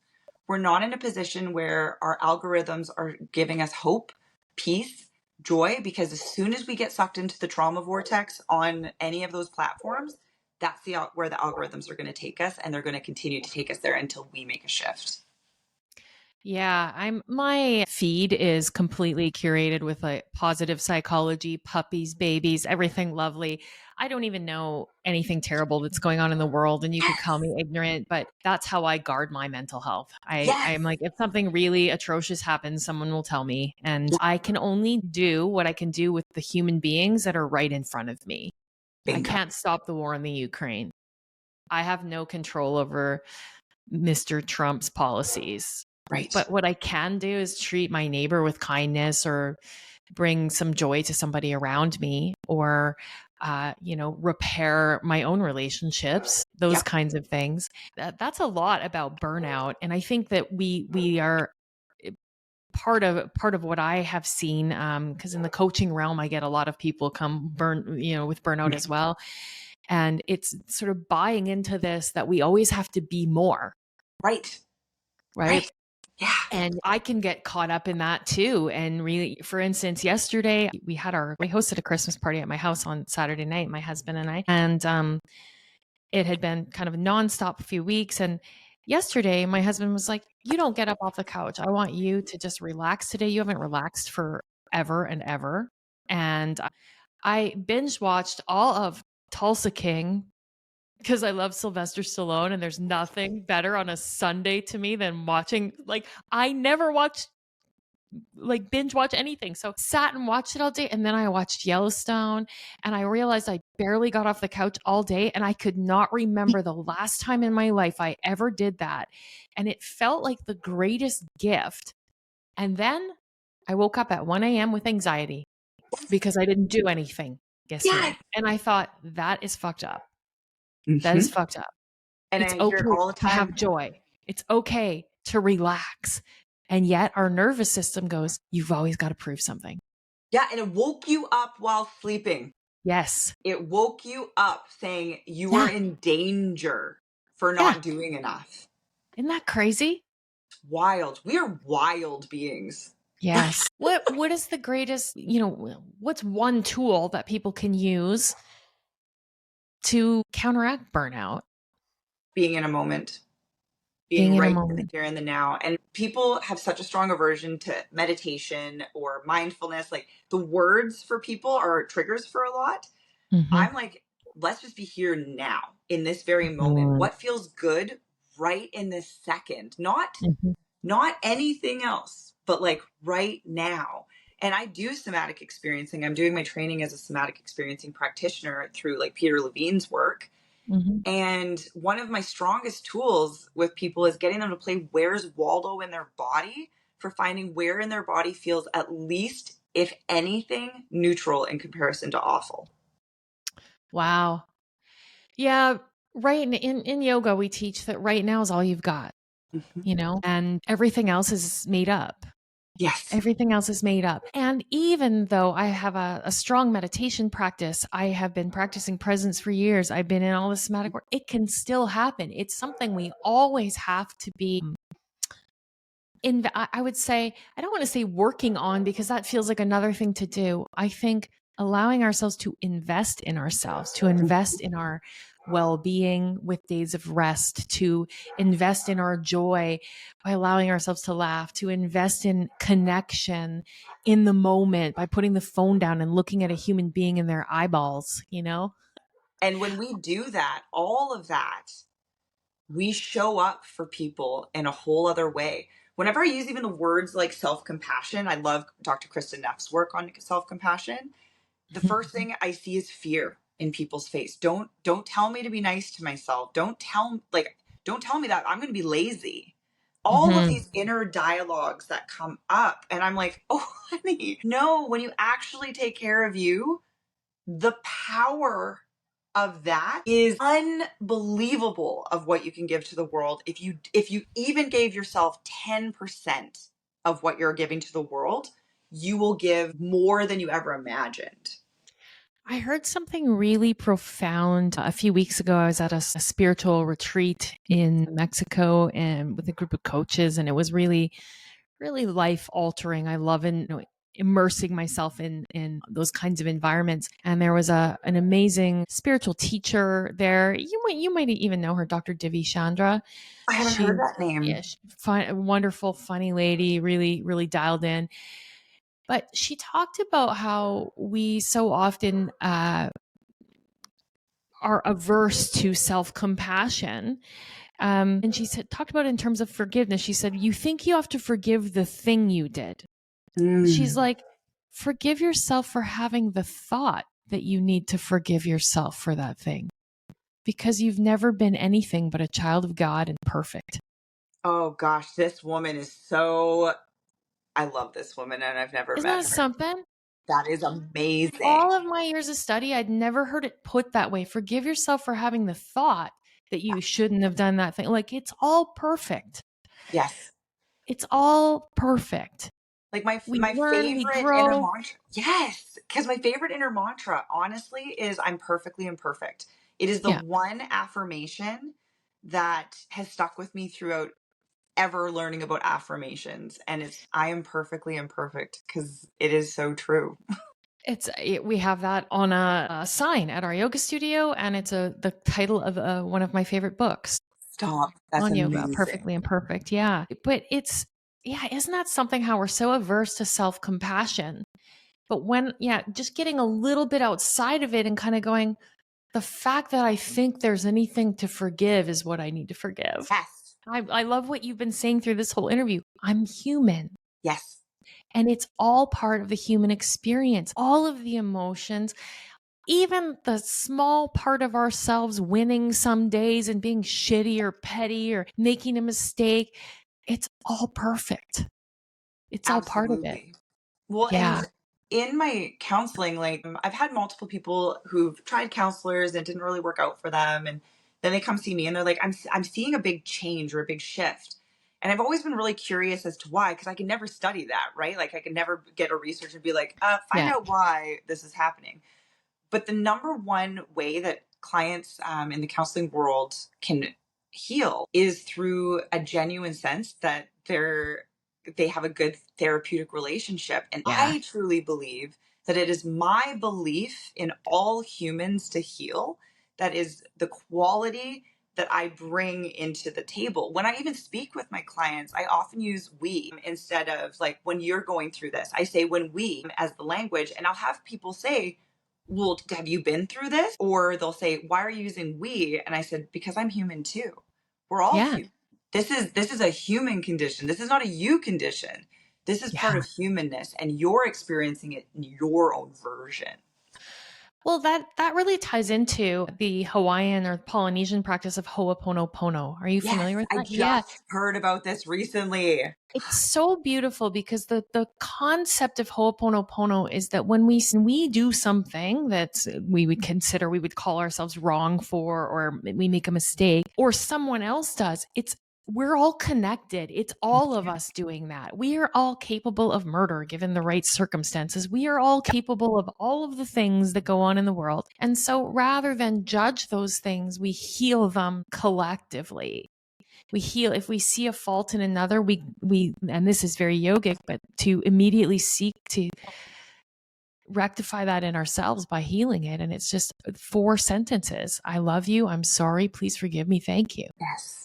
We're not in a position where our algorithms are giving us hope, peace, joy, because as soon as we get sucked into the trauma vortex on any of those platforms, that's where the algorithms are going to take us, and they're going to continue to take us there until we make a shift. Yeah, my feed is completely curated with like positive psychology, puppies, babies, everything lovely. I don't even know anything terrible that's going on in the world, and you could call me ignorant, but that's how I guard my mental health. Yes. I'm like, if something really atrocious happens, someone will tell me, and I can only do what I can do with the human beings that are right in front of me. I Bingo. can't stop the war in the Ukraine. I have no control over Mr. Trump's policies. Right. But what I can do is treat my neighbor with kindness or bring some joy to somebody around me or, repair my own relationships, those kinds of things. That's a lot about burnout. And I think that we are part of what I have seen, because in the coaching realm, I get a lot of people come with burnout as well. And it's sort of buying into this, that we always have to be more. Right. Right. Yeah. And I can get caught up in that too. And really, for instance, yesterday we hosted a Christmas party at my house on Saturday night, my husband and I, and it had been kind of nonstop a few weeks. And yesterday my husband was like, "You don't get up off the couch. I want you to just relax today. You haven't relaxed for ever and ever." And I binge watched all of Tulsa King, because I love Sylvester Stallone, and there's nothing better on a Sunday to me than watching, like, I never binge watch anything. So sat and watched it all day. And then I watched Yellowstone, and I realized I barely got off the couch all day, and I could not remember the last time in my life I ever did that. And it felt like the greatest gift. And then I woke up at 1 a.m. with anxiety because I didn't do anything yesterday. And I thought, that is fucked up. That is fucked up. And It's I okay hear it all the to time. have joy. It's okay to relax. And yet our nervous system goes, you've always got to prove something. Yeah. And it woke you up while sleeping. Yes. It woke you up saying you were in danger for not doing enough. Isn't that crazy? Wild. We are wild beings. Yes. What is the greatest, what's one tool that people can use to counteract burnout? Being in a moment. Being in a right moment. here in the now. And people have such a strong aversion to meditation or mindfulness. Like the words for people are triggers for a lot. Mm-hmm. I'm like, let's just be here now in this very moment. What feels good right in this second? Not anything else, but like right now. And I do somatic experiencing. I'm doing my training as a somatic experiencing practitioner through like Peter Levine's work. And one of my strongest tools with people is getting them to play Where's Waldo in their body, for finding where in their body feels at least, if anything, neutral in comparison to awful. Wow. Yeah. Right. In yoga, we teach that right now is all you've got, and everything else is made up. Yes. Everything else is made up. And even though I have a strong meditation practice, I have been practicing presence for years. I've been in all the somatic work. It can still happen. It's something we always have to be I would say, I don't want to say working on, because that feels like another thing to do. I think allowing ourselves to invest in ourselves, to invest in our well-being with days of rest, to invest in our joy by allowing ourselves to laugh, to invest in connection in the moment by putting the phone down and looking at a human being in their eyeballs, And when we do that, all of that, we show up for people in a whole other way. Whenever I use even the words like self-compassion, I love Dr. Kristen Neff's work on self-compassion. The first thing I see is fear in people's face. Don't tell me to be nice to myself. Don't tell me that I'm going to be lazy. All of Mhm. these inner dialogues that come up, and I'm like, "Oh, honey, no, when you actually take care of you, the power of that is unbelievable of what you can give to the world. If you even gave yourself 10% of what you're giving to the world, you will give more than you ever imagined." I heard something really profound a few weeks ago. I was at a spiritual retreat in Mexico and with a group of coaches, and it was really, really life altering. I love immersing myself in those kinds of environments. And there was an amazing spiritual teacher there. You might even know her, Dr. Divi Chandra. I haven't heard She, that name. yeah, wonderful, funny lady, really, really dialed in. But she talked about how we so often are averse to self-compassion. And she talked about it in terms of forgiveness. She said, you think you have to forgive the thing you did. She's Mm. like, forgive yourself for having the thought that you need to forgive yourself for that thing, because you've never been anything but a child of God and perfect. Oh gosh, this woman is so. I love this woman, and I've never Isn't met that her. something? That is amazing. All of my years of study, I'd never heard it put that way. Forgive yourself for having the thought that you shouldn't have done that thing. Like, it's all perfect. Yes. It's all perfect. Like my We my learn, we favorite inner grow. mantra. Yes, because my favorite inner mantra, honestly, is I'm perfectly imperfect. It is the Yeah. one affirmation that has stuck with me throughout ever learning about affirmations, and it's I am perfectly imperfect because it is so true. We have that on a sign at our yoga studio, and it's the title of one of my favorite books Stop. That's on yoga, amazing. Perfectly Imperfect. Yeah. But isn't that something how we're so averse to self-compassion? But just getting a little bit outside of it and kind of going, the fact that I think there's anything to forgive is what I need to forgive. Yes. I love what you've been saying through this whole interview. I'm human. Yes. And it's all part of the human experience, all of the emotions, even the small part of ourselves winning some days and being shitty or petty or making a mistake. It's all perfect. It's all part of it. Absolutely. Well, Yeah. and in my counseling, like I've had multiple people who've tried counselors and it didn't really work out for them, and then they come see me and they're like, I'm seeing a big change or a big shift." And I've always been really curious as to why, because I can never study that, right? Like I can never get a research and be like, find Yeah. out why this is happening. But the number one way that clients in the counseling world can heal is through a genuine sense that they have a good therapeutic relationship. And Yeah. I truly believe that it is my belief in all humans to heal that is the quality that I bring into the table. When I even speak with my clients, I often use we instead of like when you're going through this. I say when we as the language, and I'll have people say, well, have you been through this? Or they'll say, why are you using we? And I said, because I'm human too. We're all Yeah. human. This is a human condition. This is not a you condition. This is part Yeah. of humanness, and you're experiencing it in your own version. Well, that really ties into the Hawaiian or Polynesian practice of Ho'oponopono. Are you Yes, familiar with I that? Yeah. just heard about this recently. It's so beautiful because the concept of Ho'oponopono is that when we do something that we would call ourselves wrong for, or we make a mistake, or someone else does, we're all connected. It's all of us doing that. We are all capable of murder given the right circumstances. We are all capable of all of the things that go on in the world. And so rather than judge those things, we heal them collectively. We heal if we see a fault in another. We and this is very yogic, but to immediately seek to rectify that in ourselves by healing it. And it's just 4 sentences: I love you, I'm sorry, please forgive me, thank you. Yes.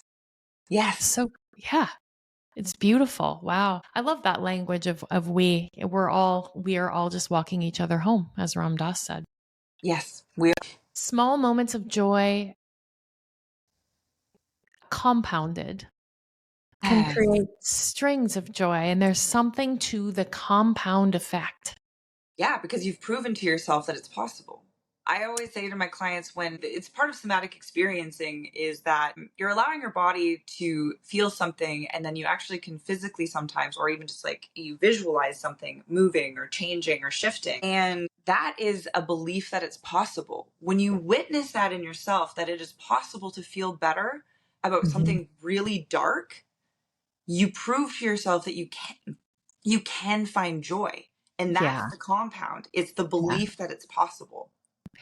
Yes. So yeah, it's beautiful. Wow, I love that language of we. We are all just walking each other home, as Ram Dass said. Yes. We Small moments of joy compounded can Yes. create strings of joy, and there's something to the compound effect. Yeah, because you've proven to yourself that it's possible. I always say to my clients, when it's part of somatic experiencing, is that you're allowing your body to feel something, and then you actually can physically sometimes, or even just like you visualize something moving or changing or shifting. And that is a belief that it's possible. When you witness that in yourself, that it is possible to feel better about Mhm. something really dark, you prove to yourself that you can find joy. And that's Yeah, the compound. It's the yeah, belief that it's possible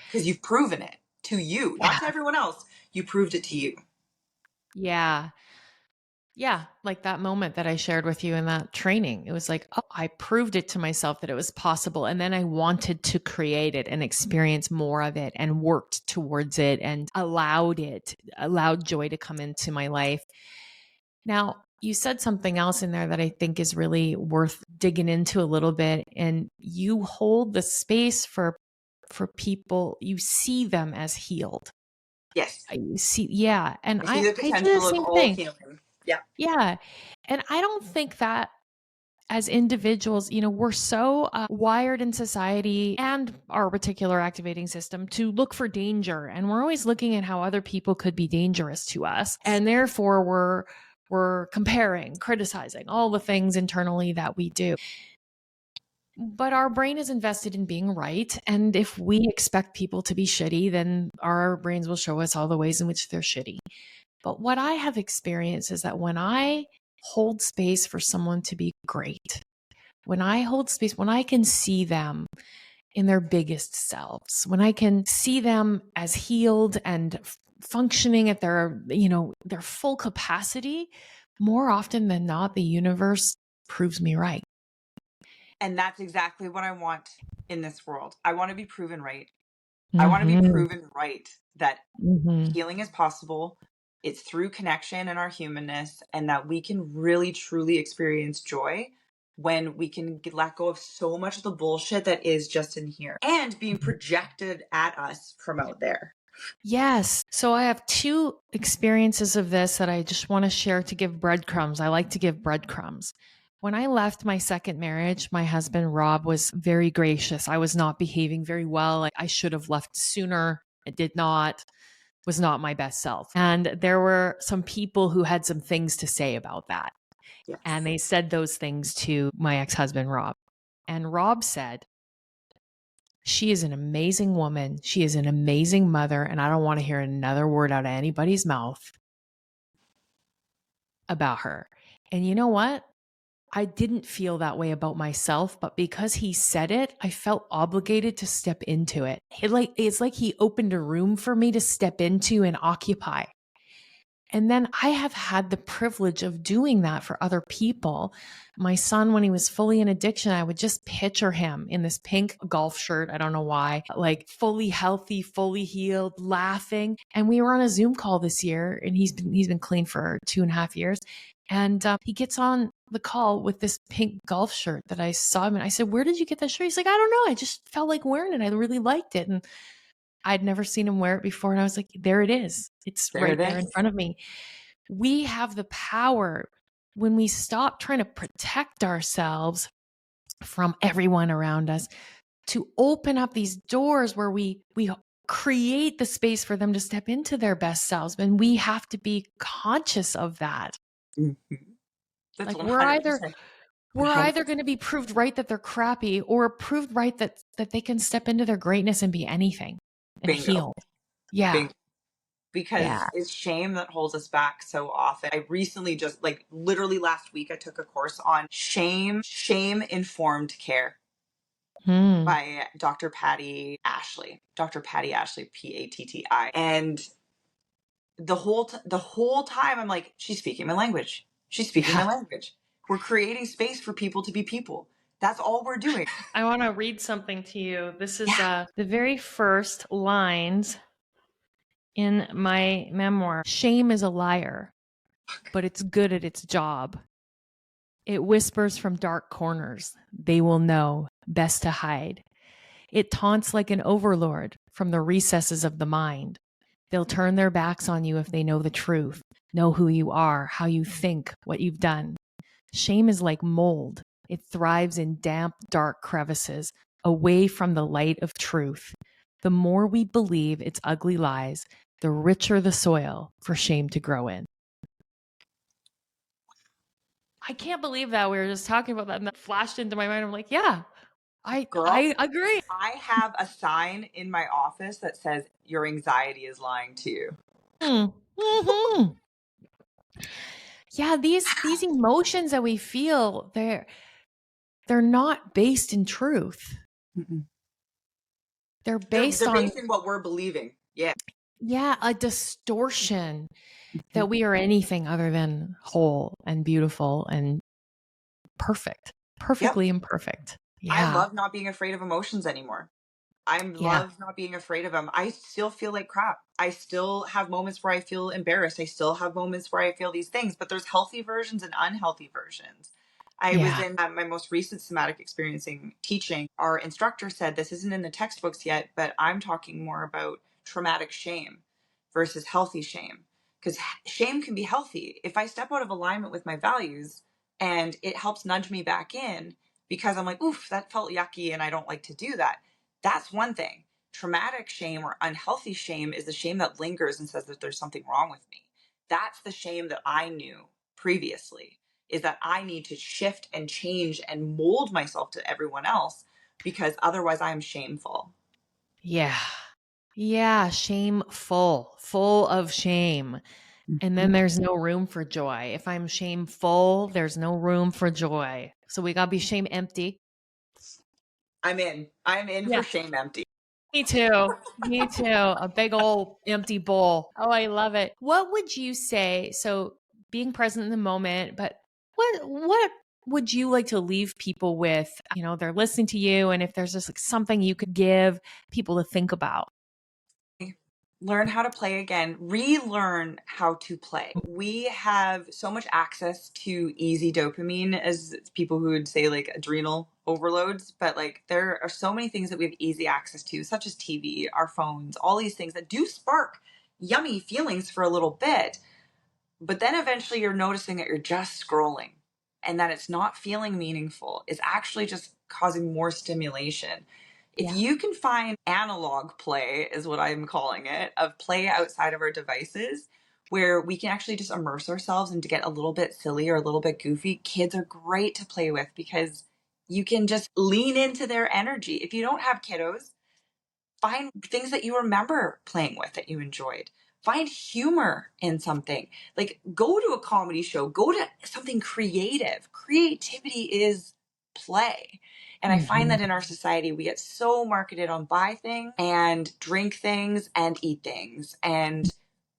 because you've proven it to you, not yeah, to everyone else. You proved it to you. yeah. Yeah, like that moment that I shared with you in that training. It was like, oh, I proved it to myself that it was possible. And then I wanted to create it and experience more of it and worked towards it and allowed joy to come into my life. Now, you said something else in there that I think is really worth digging into a little bit. And you hold the space for people, you see them as healed. Yes. You see, yeah. And I see I, the I do the potential of same all thing. healing. Yeah. Yeah. And I don't think that as individuals, we're so wired in society and our reticular activating system to look for danger. And we're always looking at how other people could be dangerous to us. And therefore we're comparing, criticizing all the things internally that we do. But our brain is invested in being right. And if we expect people to be shitty, then our brains will show us all the ways in which they're shitty. But what I have experienced is that when I hold space for someone to be great, when I hold space, when I can see them in their biggest selves, when I can see them as healed and functioning at their full capacity, more often than not, the universe proves me right. And that's exactly what I want in this world. I want to be proven right. I want to be Mm-hmm. proven right that Mm-hmm. healing is possible. It's through connection and our humanness, and that we can really truly experience joy when we can let go of so much of the bullshit that is just in here and being projected at us from out there. Yes. So I have two experiences of this that I just want to share to give breadcrumbs. I like to give breadcrumbs. When I left my second marriage, my husband, Rob, was very gracious. I was not behaving very well. I should have left sooner. I did not, was not my best self. And there were some people who had some things to say about that. And Yes. they said those things to my ex husband, Rob. And Rob said, she is an amazing woman. She is an amazing mother. And I don't want to hear another word out of anybody's mouth about her. And you know what? I didn't feel that way about myself, but because he said it, I felt obligated to step into it. It's like he opened a room for me to step into and occupy. And then I have had the privilege of doing that for other people. My son, when he was fully in addiction, I would just picture him in this pink golf shirt. I don't know why, like fully healthy, fully healed, laughing. And we were on a Zoom call this year, and he's been clean for 2.5 years. And he gets on the call with this pink golf shirt that I saw him. And I said, "Where did you get that shirt?" He's like, "I don't know. I just felt like wearing it. I really liked it." And I'd never seen him wear it before. And I was like, there it is. It's There it right there in is. front of me. We have the power when we stop trying to protect ourselves from everyone around us to open up these doors where we create the space for them to step into their best selves. And we have to be conscious of that. Mhm. That's Like 100%. we're either 100%. going to be proved right that they're crappy or proved right that they can step into their greatness and be anything and Bingo. heal. Yeah. Bingo. Because Yeah. it's shame that holds us back so often. I recently just like literally last week I took a course on shame informed care Hmm. by Dr. Patty Ashley, Patti. And the whole time I'm like, she's speaking my language. She's speaking my Yeah. language. We're creating space for people to be people. That's all we're doing. I want to read something to you. This is Yeah. the very first lines in my memoir. Shame is a liar, but it's good at its job. It whispers from dark corners. They will know best to hide. It taunts like an overlord from the recesses of the mind. They'll turn their backs on you if they know the truth, know who you are, how you think, what you've done. Shame is like mold. It thrives in damp, dark crevices, away from the light of truth. The more we believe its ugly lies, the richer the soil for shame to grow in. I can't believe that we were just talking about that and that flashed into my mind. I'm like, yeah, Girl, I agree. I have a sign in my office that says your anxiety is lying to you. Mm-hmm. Yeah, these emotions that we feel, they're not based in truth. Mm-mm. They're They're based on, based in what we're believing. Yeah. yeah, a distortion Mm-hmm. that we are anything other than whole and beautiful and perfect, Yep. perfectly imperfect. I Yeah. love not being afraid of emotions anymore. I Yeah. love not being afraid of them. I still feel like crap. I still have moments where I feel embarrassed. I still have moments where I feel these things, but there's healthy versions and unhealthy versions. I was Yeah. in my most recent somatic experiencing teaching. Our instructor said this isn't in the textbooks yet, but I'm talking more about traumatic shame versus healthy shame. Because shame can be healthy. If I step out of alignment with my values and it helps nudge me back in because I'm like, oof, that felt yucky and I don't like to do that, that's one thing. Traumatic shame or unhealthy shame is the shame that lingers and says that there's something wrong with me. That's the shame that I knew previously, is that I need to shift and change and mold myself to everyone else because otherwise I'm shameful. Yeah. Yeah. Shameful, full of shame. And then there's no room for joy. If I'm shameful, there's no room for joy. So we got to be shame empty. I'm in. I'm in Yeah. for shame empty. Me too. Me too. A big old empty bowl. Oh, I love it. What would you say? So being present in the moment, but what would you like to leave people with? You know, they're listening to you, and if there's just like something you could give people to think about. Learn how to play again, relearn how to play. We have so much access to easy dopamine, as people who would say like adrenal overloads, but like there are so many things that we have easy access to, such as TV, our phones, all these things that do spark yummy feelings for a little bit. But then eventually you're noticing that you're just scrolling and that it's not feeling meaningful. It's actually just causing more stimulation. If Yeah. you can find analog play, is what I'm calling it, of play outside of our devices, where we can actually just immerse ourselves and to get a little bit silly or a little bit goofy, kids are great to play with because you can just lean into their energy. If you don't have kiddos, find things that you remember playing with that you enjoyed. Find humor in something. Like go to a comedy show, go to something creative. Creativity is play. And I find Mhm. that in our society, we get so marketed on buy things and drink things and eat things. And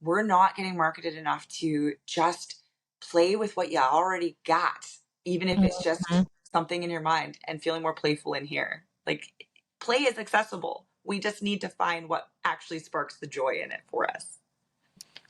we're not getting marketed enough to just play with what you already got, even if it's just Mhm. something in your mind and feeling more playful in here. Like play is accessible. We just need to find what actually sparks the joy in it for us.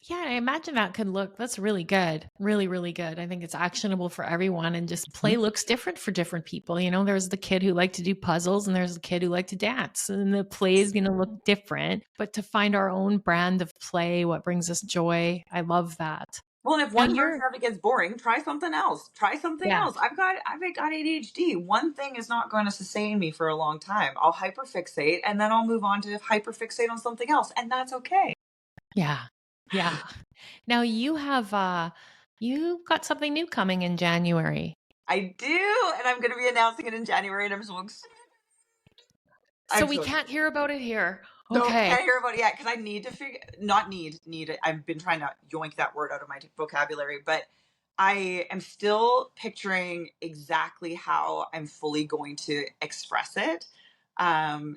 Yeah, I imagine that could look, that's really good. Really, really good. I think it's actionable for everyone and just play looks different for different people. You know, there's the kid who liked to do puzzles and there's the kid who liked to dance and the play is going to look different, but to find our own brand of play, what brings us joy. I love that. Well, and if Now one you're, version of it gets boring, try something else. Try something yeah, else. I've got ADHD. One thing is not going to sustain me for a long time. I'll hyperfixate and then I'll move on to hyperfixate on something else, and that's okay. yeah, yeah. Now you got something new coming in January. I do, and I'm going to be announcing it in January, and I'm so excited. So I'm we so can't hear about it here. No, Okay. can't hear about it yet because I need to figure not need it. I've been trying to yoink that word out of my vocabulary, but I am still picturing exactly how I'm fully going to express it.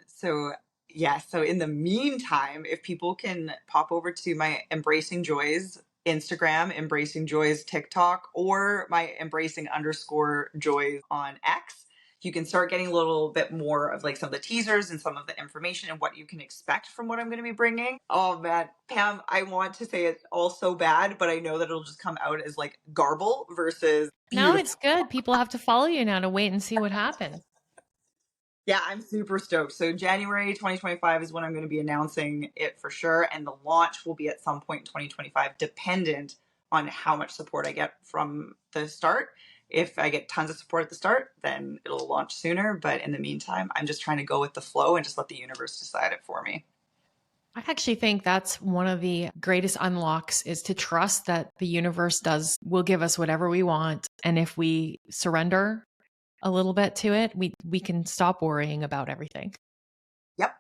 So yeah, so in the meantime, if people can pop over to my Embracing Joys Instagram, Embracing Joys TikTok, or my Embracing underscore Joys on X, you can start getting a little bit more of like some of the teasers and some of the information and what you can expect from what I'm going to be bringing. Oh man, Pam, I want to say it all so bad, but I know that it'll just come out as like garble versus No, beautiful. it's good. People have to follow you now to wait and see what happens. Yeah, I'm super stoked. So January 2025 is when I'm going to be announcing it for sure. And the launch will be at some point in 2025, dependent on how much support I get from the start. If I get tons of support at the start, then it'll launch sooner. But in the meantime, I'm just trying to go with the flow and just let the universe decide it for me. I actually think that's one of the greatest unlocks is to trust that the universe will give us whatever we want. And if we surrender a little bit to it, we can stop worrying about everything. Yep.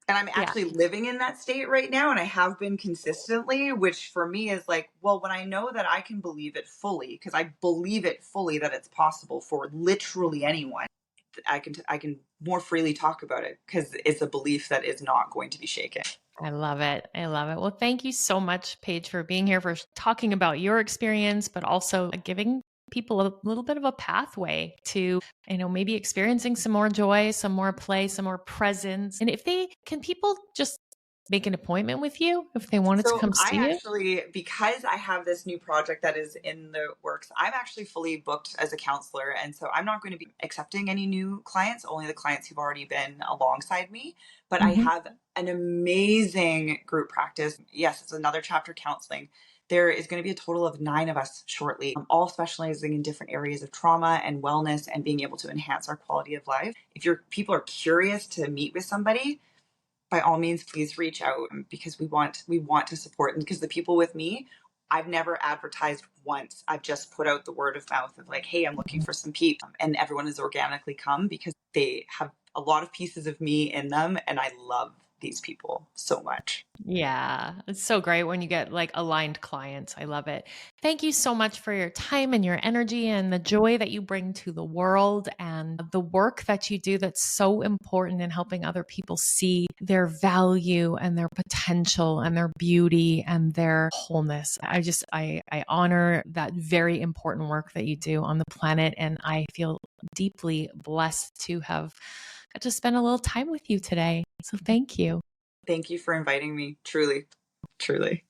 And I'm Yeah. actually living in that state right now, and I have been consistently, which for me is like, well, when I know that I can believe it fully, because I believe it fully that it's possible for literally anyone, I can more freely talk about it because it's a belief that is not going to be shaken. I love it. I love it. Well, thank you so much, Paige, for being here, for talking about your experience, but also giving people a little bit of a pathway to, maybe experiencing some more joy, some more play, some more presence. And can people just make an appointment with you if they wanted to So come I see you? actually, because I have this new project that is in the works, I'm actually fully booked as a counselor. And so I'm not going to be accepting any new clients, only the clients who've already been alongside me. But I Mhm. have an amazing group practice. Yes, it's Another Chapter Counselling. There is going to be a total of 9 of us shortly, all specializing in different areas of trauma and wellness and being able to enhance our quality of life. If your people are curious to meet with somebody, by all means, please reach out because we want to support. And because the people with me, I've never advertised once. I've just put out the word of mouth of like, hey, I'm looking for some people. And everyone has organically come because they have a lot of pieces of me in them. And I love these people so much. Yeah, it's so great when you get like aligned clients. I love it. Thank you so much for your time and your energy and the joy that you bring to the world and the work that you do that's so important in helping other people see their value and their potential and their beauty and their wholeness. I honor that very important work that you do on the planet, and I feel deeply blessed to have got to spend a little time with you today. So thank you. Thank you for inviting me. Truly, truly.